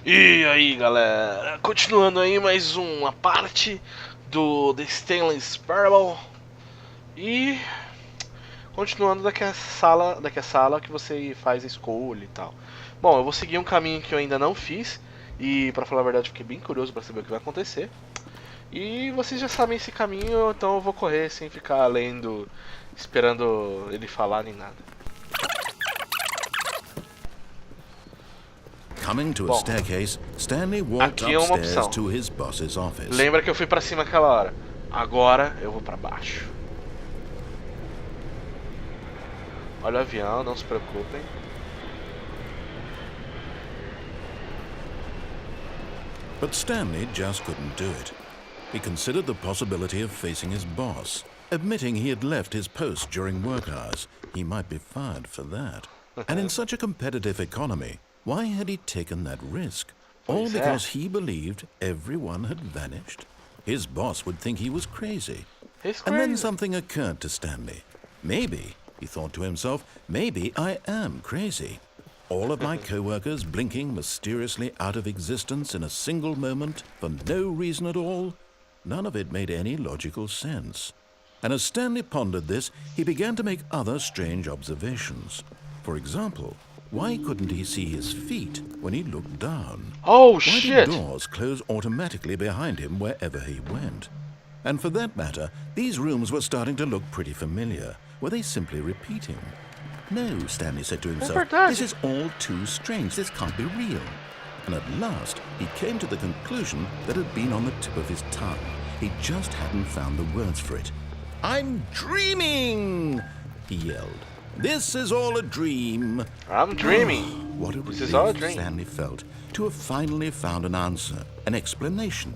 E aí galera, continuando aí mais uma parte do The Stanley's Parable. E continuando daquela sala que você faz a escolha e tal. Bom, eu vou seguir um caminho que eu ainda não fiz. E pra falar a verdade, fiquei bem curioso pra saber o que vai acontecer. E vocês já sabem esse caminho, então eu vou correr sem ficar lendo, esperando ele falar nem nada. Coming to a Bom, staircase, Stanley walked aqui é uma upstairs opção. to his boss's office. Lembra que eu fui pra cima aquela hora. Agora eu vou pra baixo. Olha o avião, não se preocupem. But Stanley just couldn't do it. He considered the possibility of facing his boss, admitting he had left his post during work hours. He might be fired for that. And in such a competitive economy, why had he taken that risk? All because he believed everyone had vanished? His boss would think he was crazy. And then something occurred to Stanley. Maybe, he thought to himself, maybe I am crazy. All of my co-workers blinking mysteriously out of existence in a single moment for no reason at all? None of it made any logical sense. And as Stanley pondered this, he began to make other strange observations. For example, why couldn't he see his feet when he looked down? Oh, Why shit! did doors close automatically behind him wherever he went? And for that matter, these rooms were starting to look pretty familiar. Were they simply repeating? No, Stanley said to himself, this is all too strange. This can't be real. And at last, he came to the conclusion that had been on the tip of his tongue. He just hadn't found the words for it. I'm dreaming, he yelled. This is all a dream. I'm dreaming. What a This is all a relief dream. Stanley felt to have finally found an answer, an explanation.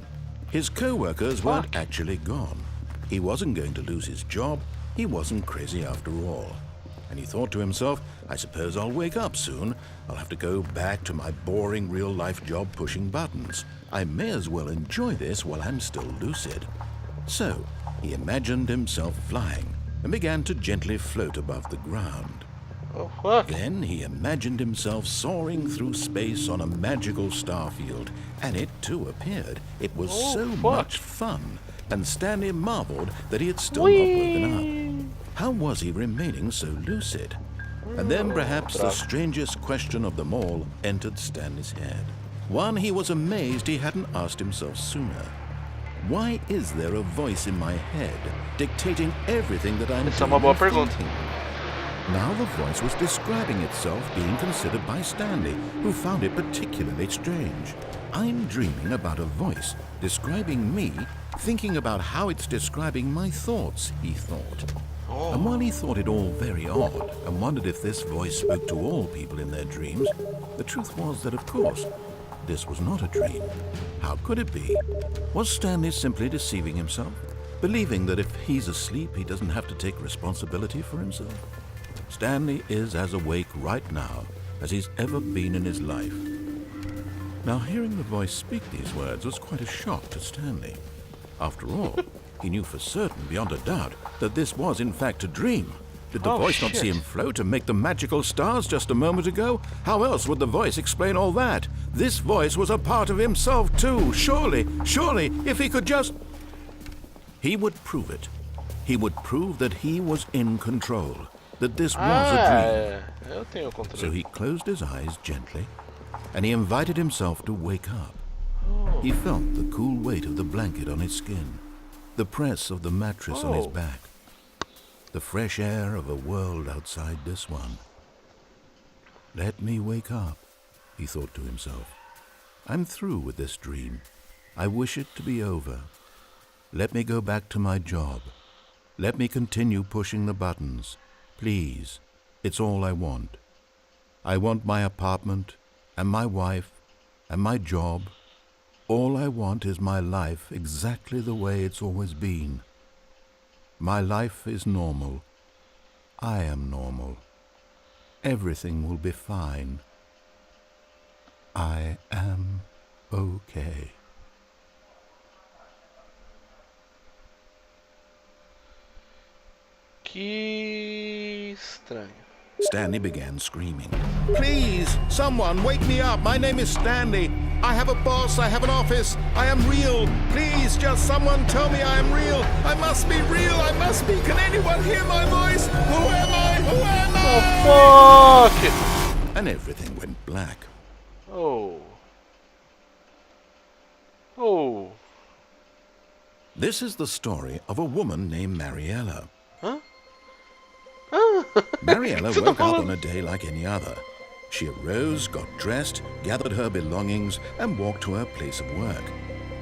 His co-workers weren't actually gone. He wasn't going to lose his job. He wasn't crazy after all. And he thought to himself, I suppose I'll wake up soon. I'll have to go back to my boring real-life job pushing buttons. I may as well enjoy this while I'm still lucid. So, he imagined himself flying and began to gently float above the ground. Oh, fuck. Then he imagined himself soaring through space on a magical star field, and it too appeared. It was so much fun, and Stanley marveled that he had still not woken up. How was he remaining so lucid? And then perhaps the strangest question of them all entered Stanley's head. One he was amazed he hadn't asked himself sooner. Why is there a voice in my head dictating everything that I'm doing and thinking? Now the voice was describing itself being considered by Stanley, who found it particularly strange. I'm dreaming about a voice describing me, thinking about how it's describing my thoughts, he thought. And while he thought it all very odd and wondered if this voice spoke to all people in their dreams, the truth was that, of course, this was not a dream. How could it be? Was Stanley simply deceiving himself, believing that if he's asleep, he doesn't have to take responsibility for himself? Stanley is as awake right now as he's ever been in his life. Now, hearing the voice speak these words was quite a shock to Stanley. After all, he knew for certain, beyond a doubt, that this was in fact a dream. Did the voice not see him float and make the magical stars just a moment ago? How else would the voice explain all that? This voice was a part of himself too. Surely, if he could just... He would prove it. He would prove that he was in control, that this was a dream. So he closed his eyes gently, and he invited himself to wake up. He felt the cool weight of the blanket on his skin, the press of the mattress on his back, the fresh air of a world outside this one. Let me wake up, he thought to himself. I'm through with this dream. I wish it to be over. Let me go back to my job. Let me continue pushing the buttons. Please, it's all I want. I want my apartment and my wife and my job. All I want is my life exactly the way it's always been. My life is normal. I am normal. Everything will be fine. I am okay. Que estranho. Stanley began screaming. Please, someone, wake me up. My name is Stanley. I have a boss, I have an office, I am real. Please, just someone tell me I am real. I must be real, I must be. Can anyone hear my voice? Who am I? Who am I? Oh, fuck! And everything went black. Oh. Oh. This is the story of a woman named Mariella. Huh? Mariella woke up on a day like any other. She arose, got dressed, gathered her belongings, and walked to her place of work.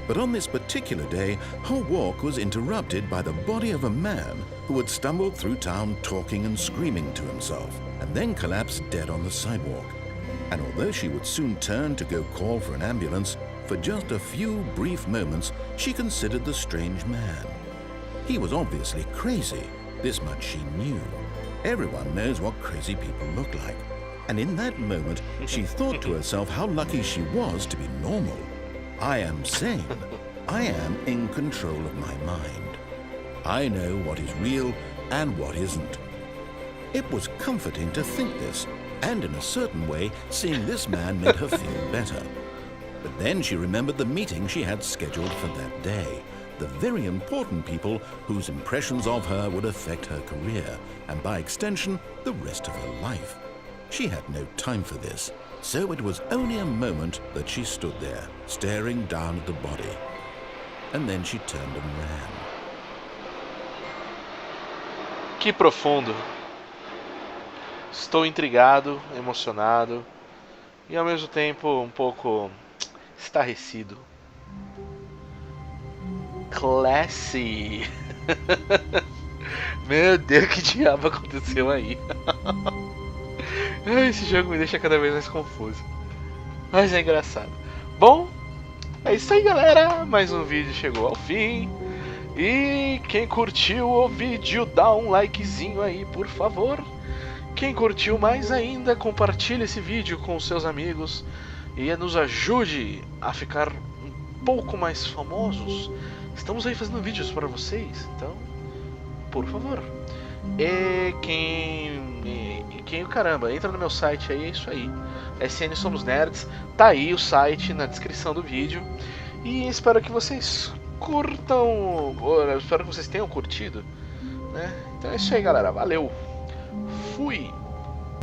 But on this particular day, her walk was interrupted by the body of a man who had stumbled through town talking and screaming to himself, and then collapsed dead on the sidewalk. And although she would soon turn to go call for an ambulance, for just a few brief moments, she considered the strange man. He was obviously crazy. This much she knew. Everyone knows what crazy people look like. And in that moment, she thought to herself how lucky she was to be normal. I am sane. I am in control of my mind. I know what is real and what isn't. It was comforting to think this, and in a certain way, seeing this man made her feel better. But then she remembered the meeting she had scheduled for that day. The very important people whose impressions of her would affect her career, and by extension, the rest of her life. She had no time for this, so it was only a moment that she stood there, staring down at the body. And then she turned and ran. Que profundo. Estou intrigado, emocionado e ao mesmo tempo um pouco estarrecido. Classy. Meu Deus, que diabo aconteceu aí? Esse jogo me deixa cada vez mais confuso. Mas é engraçado. Bom, é isso aí, galera. Mais um vídeo chegou ao fim. E quem curtiu o vídeo, dá um likezinho aí, por favor. Quem curtiu mais ainda, compartilhe esse vídeo com seus amigos e nos ajude a ficar um pouco mais famosos. Estamos aí fazendo vídeos para vocês, então, por favor. E quem caramba, entra no meu site aí, é isso aí. SN Somos Nerds, tá aí o site na descrição do vídeo. E espero que vocês curtam, espero que vocês tenham curtido, né? Então é isso aí, galera, valeu. Fui.